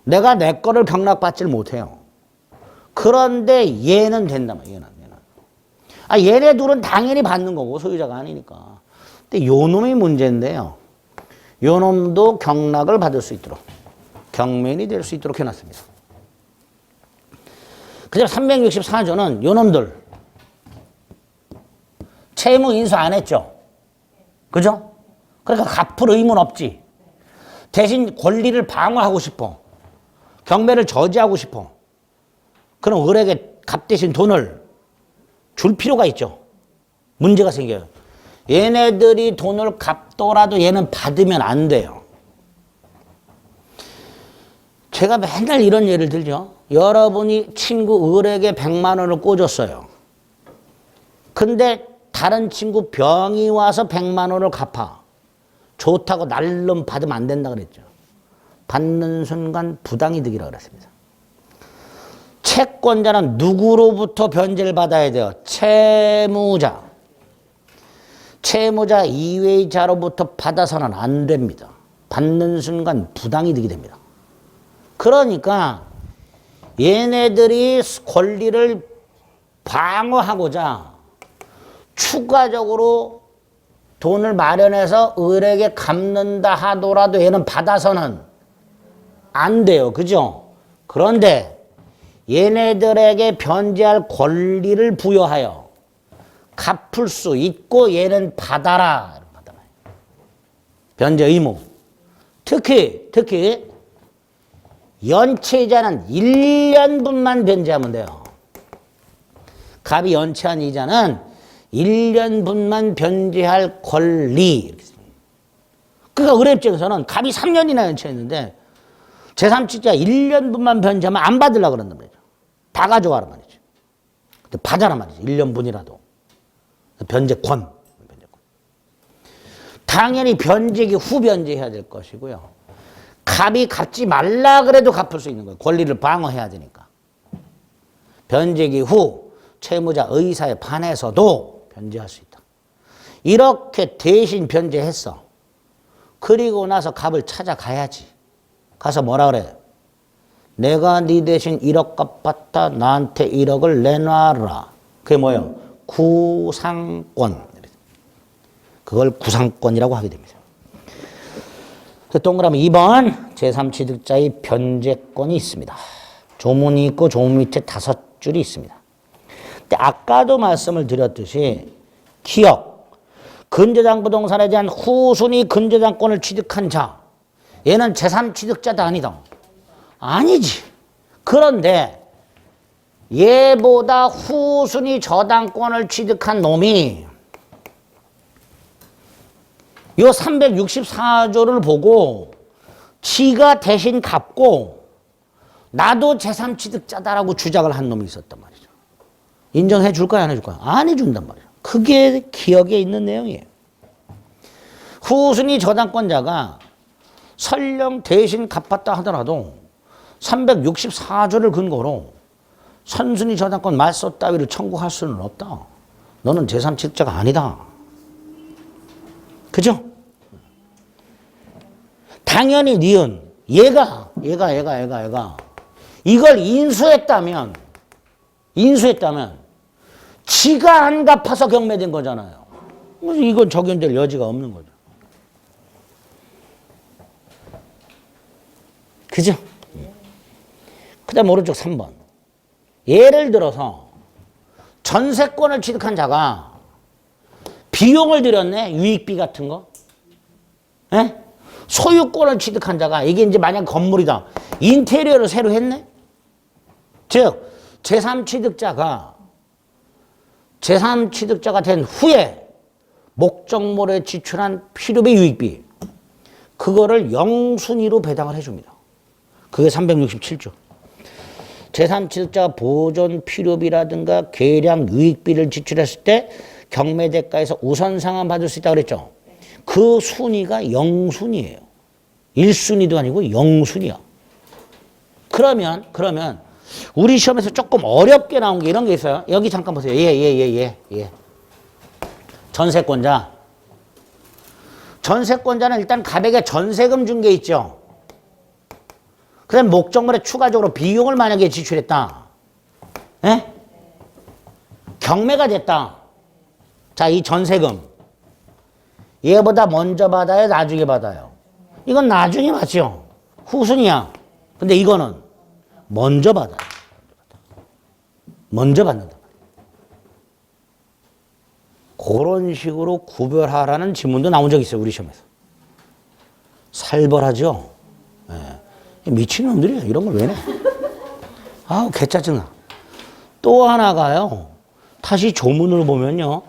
A: 내가 내 거를 경락받질 못해요. 그런데 얘는 된단 말이에요. 얘네 둘은 당연히 받는 거고 소유자가 아니니까. 근데 요 놈이 문제인데요. 요 놈도 경락을 받을 수 있도록 경매인이 될 수 있도록 해놨습니다. 그래서 364조는 요 놈들 채무 인수 안 했죠. 그죠? 그러니까 갚을 의무는 없지. 대신 권리를 방어하고 싶어. 경매를 저지하고 싶어. 그럼 을에게 값 대신 돈을 줄 필요가 있죠. 문제가 생겨요. 얘네들이 돈을 갚더라도 얘는 받으면 안 돼요. 제가 맨날 이런 예를 들죠. 여러분이 친구 을에게 100만 원을 꿔줬어요. 근데 다른 친구 병이 와서 100만 원을 갚아. 좋다고 날름 받으면 안 된다 그랬죠. 받는 순간 부당이득이라 그랬습니다. 채권자는 누구로부터 변제를 받아야 돼요? 채무자. 채무자 이외의 자로부터 받아서는 안 됩니다. 받는 순간 부당이득이 됩니다. 그러니까 얘네들이 권리를 방어하고자 추가적으로 돈을 마련해서 을에게 갚는다 하더라도 얘는 받아서는 안 돼요. 그죠? 그런데 얘네들에게 변제할 권리를 부여하여 갚을 수 있고 얘는 받아라. 변제 의무. 특히 연체이자는 1년분만 변제하면 돼요. 갑이 연체한 이자는 1년분만 변제할 권리. 그러니까 을의 입장에서는 갑이 3년이나 연체했는데 제3치자 1년분만 변제하면 안 받으려고 그런단 말이죠. 다 가져가란 말이죠. 근데 받아란 말이죠. 1년분이라도. 변제권. 당연히 변제기 후 변제해야 될 것이고요. 갑이 갚지 말라 그래도 갚을 수 있는 거예요. 권리를 방어해야 되니까. 변제기 후 채무자 의사에 반해서도 변제할 수 있다. 이렇게 대신 변제했어. 그리고 나서 갑을 찾아가야지. 가서 뭐라 그래? 내가 네 대신 1억 갚았다. 나한테 1억을 내놔라. 그게 뭐예요? 구상권. 그걸 구상권이라고 하게 됩니다. 동그라미 2번 제3취득자의 변제권이 있습니다. 조문이 있고 조문 밑에 5줄이 있습니다. 근데 아까도 말씀을 드렸듯이 기억, 근저당 부동산에 대한 후순위 근저당권을 취득한 자, 얘는 제3취득자다 아니다? 아니지. 그런데 얘보다 후순위 저당권을 취득한 놈이 요 364조를 보고 지가 대신 갚고 나도 제3취득자다라고 주장을 한 놈이 있었단 말이죠. 인정해 줄까요? 안 해줄까요? 안 해준단 말이에요. 그게 기억에 있는 내용이에요. 후순위 저당권자가 설령 대신 갚았다 하더라도 364조를 근거로 선순위 저당권 말소 따위를 청구할 수는 없다. 너는 제3취득자가 아니다. 그죠? 당연히 니은 얘가 이걸 인수했다면 지가 안 갚아서 경매된 거잖아요. 이건 적용될 여지가 없는 거죠. 그죠? 그 다음 오른쪽 3번. 예를 들어서 전세권을 취득한 자가 비용을 들였네. 유익비 같은 거. 에? 소유권을 취득한 자가 이게 이제 만약 건물이다. 인테리어를 새로 했네. 즉 제3취득자가 된 후에 목적물에 지출한 필요비 유익비 그거를 영순위로 배당을 해줍니다. 그게 367조. 제3취득자가 보존 필요비라든가 계량 유익비를 지출했을 때 경매대가에서 우선 상환 받을 수 있다고 그랬죠. 그 순위가 0순위예요. 1순위도 아니고 0순위야. 그러면 우리 시험에서 조금 어렵게 나온 게 이런 게 있어요. 여기 잠깐 보세요. 예. 전세권자. 전세권자는 일단 갑에게 전세금 준 게 있죠. 그 다음에 목적물에 추가적으로 비용을 만약에 지출했다. 예? 경매가 됐다. 자, 이 전세금. 얘보다 먼저 받아요? 나중에 받아요? 이건 나중에 받죠. 후순위야. 근데 이거는 먼저 받아요. 먼저 받는다. 그런 식으로 구별하라는 지문도 나온 적이 있어요. 우리 시험에서. 살벌하죠? 예. 미친놈들이야. 이런 걸 왜 내? 아우, 개짜증나. 또 하나가요. 다시 조문을 보면요.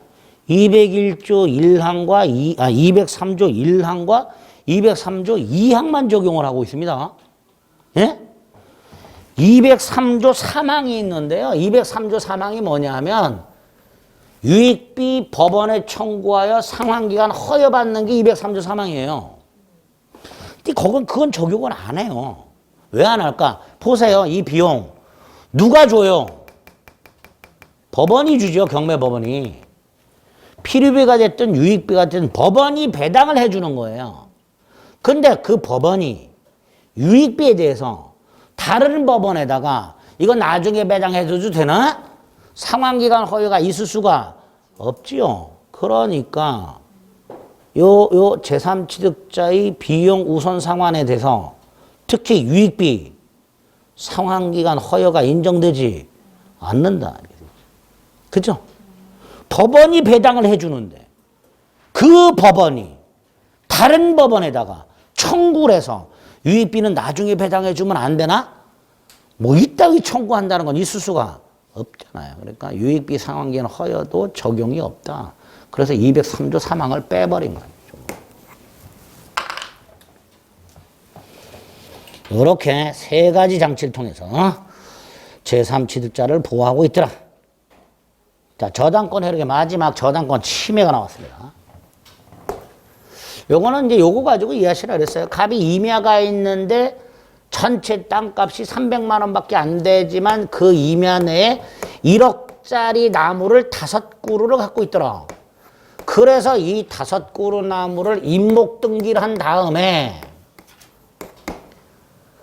A: 201조 1항과 203조 1항과 203조 2항만 적용을 하고 있습니다. 예? 203조 3항이 있는데요. 203조 3항이 뭐냐 하면 유익비 법원에 청구하여 상환기간 허여받는 게 203조 3항이에요. 근데 그건 적용을 안 해요. 왜 안 할까? 보세요. 이 비용 누가 줘요? 법원이 주죠. 경매법원이. 필요비가 됐든 유익비가 됐든 법원이 배당을 해주는 거예요. 근데 그 법원이 유익비에 대해서 다른 법원에다가 이거 나중에 배당해줘도 되나? 상환기간 허용가 있을 수가 없지요. 그러니까 요 제3취득자의 비용 우선 상환에 대해서 특히 유익비 상환기간 허여가 인정되지 않는다. 그죠? 법원이 배당을 해주는데 그 법원이 다른 법원에다가 청구를 해서 유익비는 나중에 배당해주면 안 되나? 뭐 이따위 청구한다는 건 있을 수가 없잖아요. 그러니까 유익비 상환기간 허여도 적용이 없다. 그래서 203조 3항을 빼버린 거예요. 이렇게 세 가지 장치를 통해서 제3취득자를 보호하고 있더라. 자, 저당권 해력의 마지막 저당권 침해가 나왔습니다. 요거는 이제 요거 가지고 이해하시라 그랬어요. 갑이 임야가 있는데 전체 땅값이 300만 원밖에 안 되지만 그 임야 내에 1억짜리 나무를 5그루를 갖고 있더라. 그래서 이 5그루 나무를 임목 등기를 한 다음에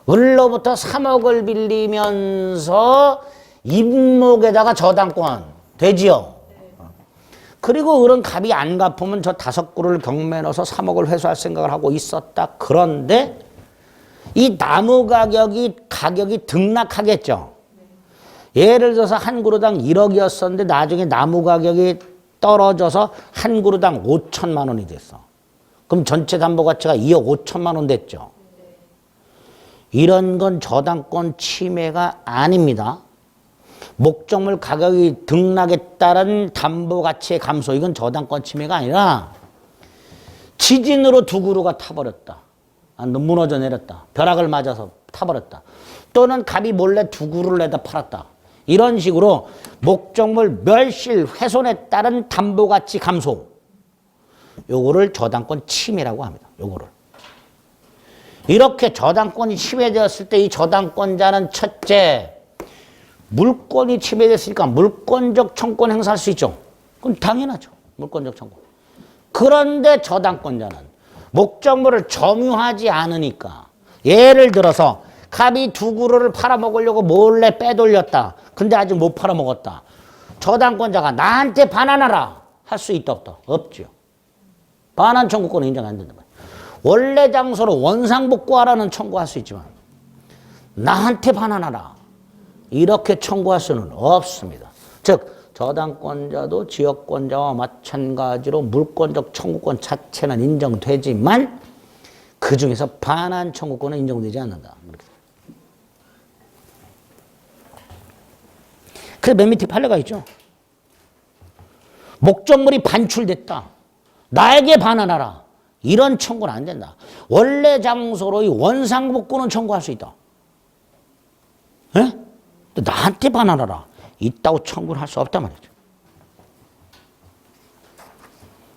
A: 을로부터 3억을 빌리면서 임목에다가 저당권 되지요. 그리고 을은 갑이 안 갚으면 저 5그루를 경매에 넣어서 3억을 회수할 생각을 하고 있었다. 그런데 이 나무 가격이 등락하겠죠. 예를 들어서 한 그루당 1억이었었는데 나중에 나무 가격이 떨어져서 한 그루당 5천만 원이 됐어. 그럼 전체 담보 가치가 2억 5천만 원 됐죠. 이런 건 저당권 침해가 아닙니다. 목적물 가격이 등락에 따른 담보 가치의 감소, 이건 저당권 침해가 아니라 지진으로 2그루가 타버렸다. 무너져 내렸다. 벼락을 맞아서 타버렸다. 또는 갑이 몰래 2그루를 내다 팔았다. 이런 식으로 목적물 멸실, 훼손에 따른 담보 가치 감소, 요거를 저당권 침해라고 합니다. 요거를. 이렇게 저당권이 침해되었을 때 이 저당권자는 첫째, 물권이 침해됐으니까 물권적 청구권 행사할 수 있죠. 그럼 당연하죠. 물권적 청구권. 그런데 저당권자는 목적물을 점유하지 않으니까, 예를 들어서 갑이 2그루를 팔아먹으려고 몰래 빼돌렸다. 근데 아직 못 팔아먹었다. 저당권자가 나한테 반환하라 할 수 있다 없다? 없죠. 반환 청구권은 인정 안 된단 말이에요. 원래 장소로 원상복구하라는 청구할 수 있지만 나한테 반환하라 이렇게 청구할 수는 없습니다. 즉 저당권자도 지역권자와 마찬가지로 물권적 청구권 자체는 인정되지만 그 중에서 반환 청구권은 인정되지 않는다. 그래서 맨 밑에 판례가 있죠. 목적물이 반출됐다. 나에게 반환하라. 이런 청구는 안 된다. 원래 장소로의 원상복구는 청구할 수 있다. 예? 나한테 반환하라. 있다고 청구를 할 수 없단 말이죠.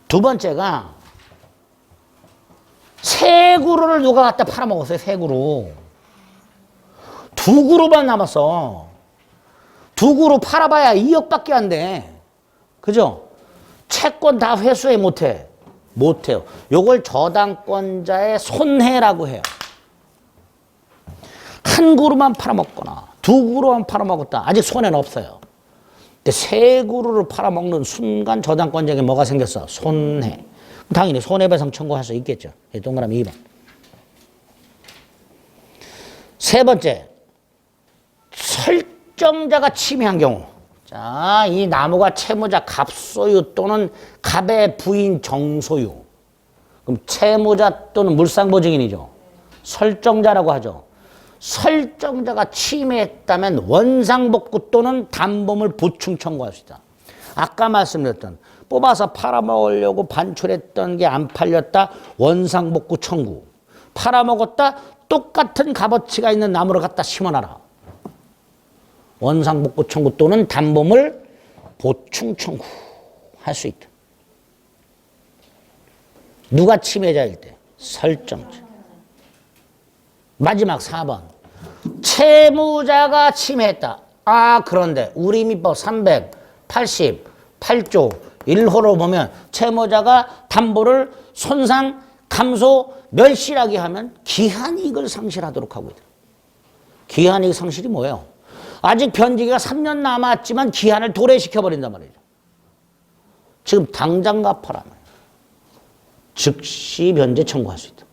A: 두 번째가 세 그루를 누가 갖다 팔아먹었어요. 세 그루. 두 그루만 남았어. 두 그루 팔아봐야 2억밖에 안 돼. 그죠? 채권 다 회수해 못해. 못해요. 요걸 저당권자의 손해라고 해요. 한 그루만 팔아먹거나 두 그루만 팔아먹었다. 아직 손해는 없어요. 근데 세 그루를 팔아먹는 순간 저당권자에게 뭐가 생겼어? 손해. 당연히 손해배상 청구할 수 있겠죠. 동그라미 2번. 세 번째, 설정자가 침해한 경우. 자, 이 나무가 채무자 갑소유 또는 갑의 부인 정소유. 그럼 채무자 또는 물상보증인이죠. 설정자라고 하죠. 설정자가 침해했다면 원상복구 또는 담보물 보충 청구할 수 있다. 아까 말씀드렸던 뽑아서 팔아먹으려고 반출했던 게 안 팔렸다. 원상복구 청구. 팔아먹었다. 똑같은 값어치가 있는 나무를 갖다 심어놔라. 원상복구 청구 또는 담보물 보충 청구할 수 있다. 누가 침해자일 때? 설정자. 마지막 4번. 채무자가 침해했다. 아, 그런데 우리 민법 388조 1호로 보면 채무자가 담보를 손상, 감소, 멸실하게 하면 기한이익을 상실하도록 하고 있다. 기한이익 상실이 뭐예요? 아직 변제기가 3년 남았지만 기한을 도래시켜버린단 말이죠. 지금 당장 갚아라. 즉시 변제 청구할 수 있다.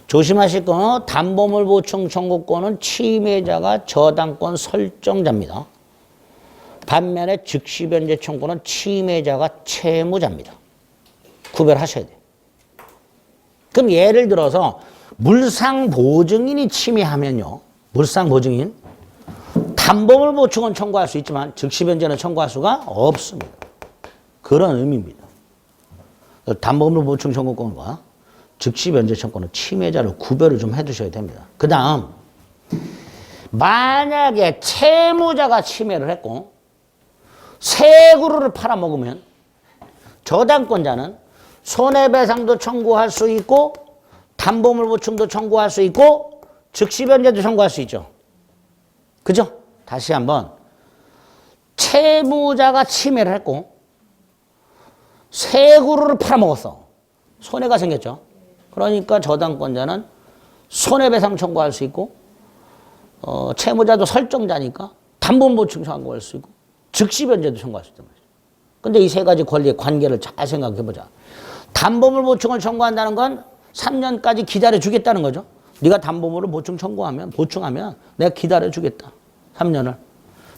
A: 조심하실 건 담보물 보충 청구권은 침해자가 저당권 설정자입니다. 반면에 즉시 변제 청구는 침해자가 채무자입니다. 구별하셔야 돼요. 그럼 예를 들어서 물상보증인이 침해하면요. 물상보증인 담보물 보충은 청구할 수 있지만 즉시 변제는 청구할 수가 없습니다. 그런 의미입니다. 담보물 보충 청구권과 즉시 변제 청구는 침해자를 구별을 좀 해두셔야 됩니다. 그 다음 만약에 채무자가 침해를 했고 세 그루를 팔아먹으면 저당권자는 손해배상도 청구할 수 있고 담보물 보충도 청구할 수 있고 즉시 변제도 청구할 수 있죠. 그죠? 다시 한번 채무자가 침해를 했고 세 그루를 팔아먹었어. 손해가 생겼죠. 그러니까 저당권자는 손해배상 청구할 수 있고 채무자도 설정자니까 담보물 보충 청구할 수 있고 즉시 변제도 청구할 수 있단 말이죠. 근데 이 세 가지 권리의 관계를 잘 생각해 보자. 담보물 보충을 청구한다는 건 3년까지 기다려 주겠다는 거죠. 네가 담보물을 보충하면 내가 기다려 주겠다. 3년을.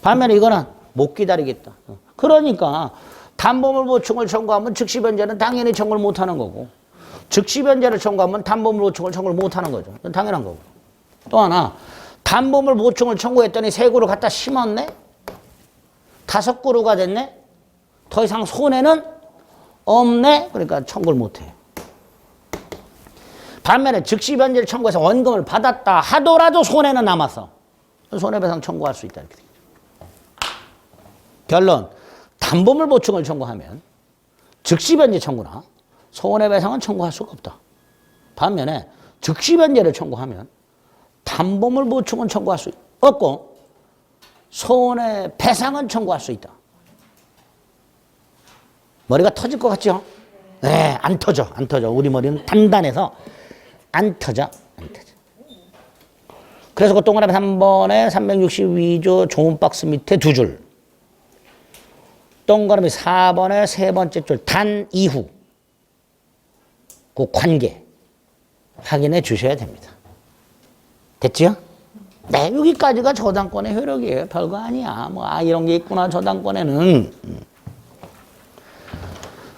A: 반면에 이거는 못 기다리겠다. 그러니까 담보물 보충을 청구하면 즉시 변제는 당연히 청구를 못 하는 거고 즉시 변제를 청구하면 담보물 보충을 청구를 못 하는 거죠. 당연한 거고. 또 하나 담보물 보충을 청구했더니 세 그루 갖다 심었네. 5그루가 됐네. 더 이상 손해는 없네. 그러니까 청구를 못 해. 반면에 즉시 변제를 청구해서 원금을 받았다 하더라도 손해는 남았어. 손해배상 청구할 수 있다. 이렇게 되죠. 결론. 담보물 보충을 청구하면 즉시 변제 청구나 손해배상은 청구할 수가 없다. 반면에 즉시 변제를 청구하면 담보물 보충은 청구할 수 없고 손해배상은 청구할 수 있다. 머리가 터질 것 같죠? 네, 안 터져. 우리 머리는 단단해서 안 터져. 그래서 그 동그라미 3번에 362조 좋은 박스 밑에 2줄. 동그라미 4번에 세 번째 줄 단 이후. 그 관계 확인해 주셔야 됩니다. 됐지요? 네, 여기까지가 저당권의 효력이에요. 별거 아니야. 이런 게 있구나, 저당권에는.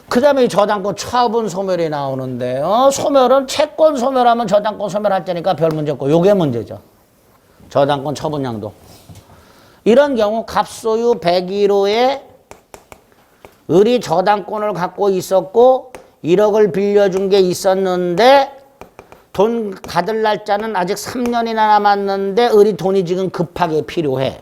A: 그 다음에 저당권 처분 소멸이 나오는데요. 소멸은 채권 소멸하면 저당권 소멸할 때니까 별 문제 없고, 요게 문제죠. 저당권 처분량도. 이런 경우 갑소유 101호에 을이 저당권을 갖고 있었고 1억을 빌려준 게 있었는데 돈 받을 날짜는 아직 3년이나 남았는데 을이 돈이 지금 급하게 필요해.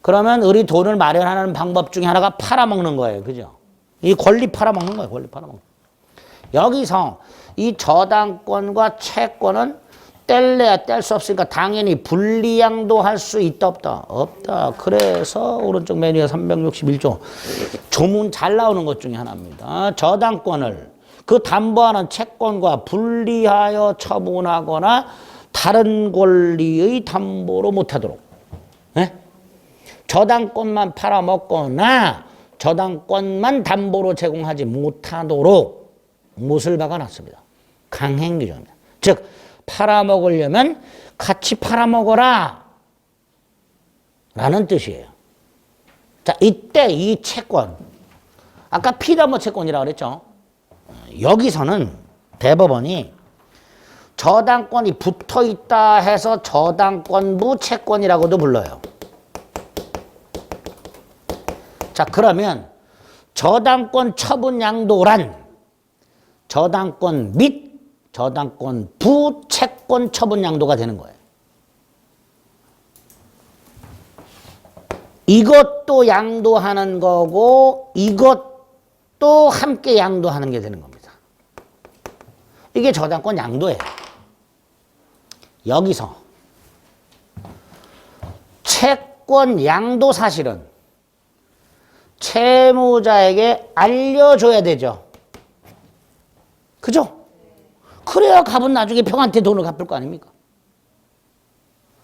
A: 그러면 을이 돈을 마련하는 방법 중에 하나가 팔아먹는 거예요. 그죠? 이 권리 팔아먹는 거예요. 권리 팔아먹는 거예요. 여기서 이 저당권과 채권은 뗄래야 뗄 수 없으니까 당연히 분리양도할 수 있다 없다? 없다. 그래서 오른쪽 메뉴에 361조 조문 잘 나오는 것 중에 하나입니다. 저당권을 그 담보하는 채권과 분리하여 처분하거나 다른 권리의 담보로 못하도록. 네? 저당권만 팔아먹거나 저당권만 담보로 제공하지 못하도록 못을 박아놨습니다. 강행규정입니다. 즉 팔아먹으려면 같이 팔아먹어라 라는 뜻이에요. 자, 이때 이 채권, 아까 피담보 채권이라고 그랬죠. 여기서는 대법원이 저당권이 붙어있다 해서 저당권부 채권이라고도 불러요. 자, 그러면 저당권 처분 양도란 저당권 및 저당권 부채권 처분 양도가 되는 거예요. 이것도 양도하는 거고 이것도 함께 양도하는 게 되는 겁니다. 이게 저당권 양도예요. 여기서 채권 양도 사실은 채무자에게 알려줘야 되죠. 그죠? 그래야 갑은 나중에 평한테 돈을 갚을 거 아닙니까?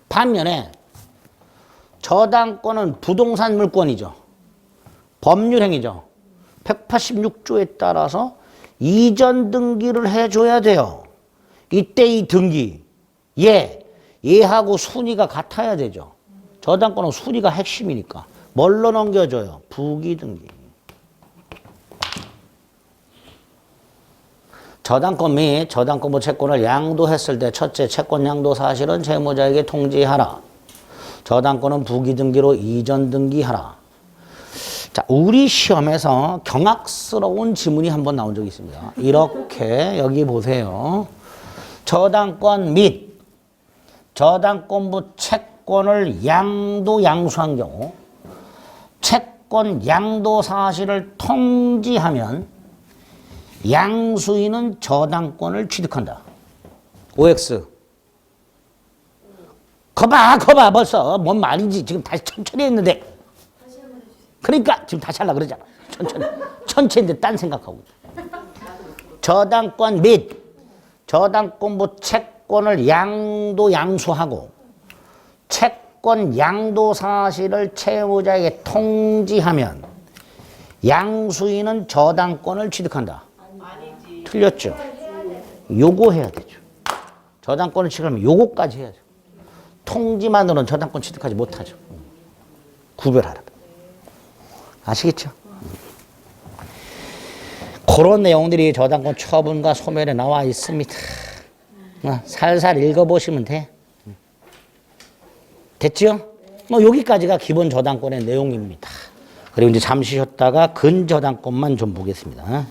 A: 반면에 저당권은 부동산 물권이죠. 법률행위죠. 186조에 따라서 이전 등기를 해줘야 돼요. 이때 이 등기, 얘하고 순위가 같아야 되죠. 저당권은 순위가 핵심이니까. 뭘로 넘겨줘요? 부기등기. 저당권 및 저당권부 채권을 양도했을 때 첫째, 채권 양도 사실은 채무자에게 통지하라. 저당권은 부기등기로 이전 등기하라. 자, 우리 시험에서 경악스러운 지문이 한번 나온 적이 있습니다. 이렇게 여기 보세요. 저당권 및 저당권부 채권을 양수한 경우 채권 양도 사실을 통지하면 양수인은 저당권을 취득한다. OX. 거봐 벌써 뭔 말인지 지금 다시 천천히 했는데. 그러니까 지금 다시 하려고 그러잖아. 천천히 했는데 딴 생각하고. 저당권 및 저당권부 채권을 양수하고 채권 양도 사실을 채무자에게 통지하면 양수인은 저당권을 취득한다. 아니지. 틀렸죠? 요거 해야 되죠. 저당권을 취득하면 요거까지 해야죠. 통지만으로는 저당권 취득하지 못하죠. 구별하라. 아시겠죠? 그런 내용들이 저당권 처분과 소멸에 나와 있습니다. 살살 읽어보시면 돼. 됐죠? 뭐 여기까지가 기본 저당권의 내용입니다. 그리고 이제 잠시 쉬었다가 근저당권만 좀 보겠습니다.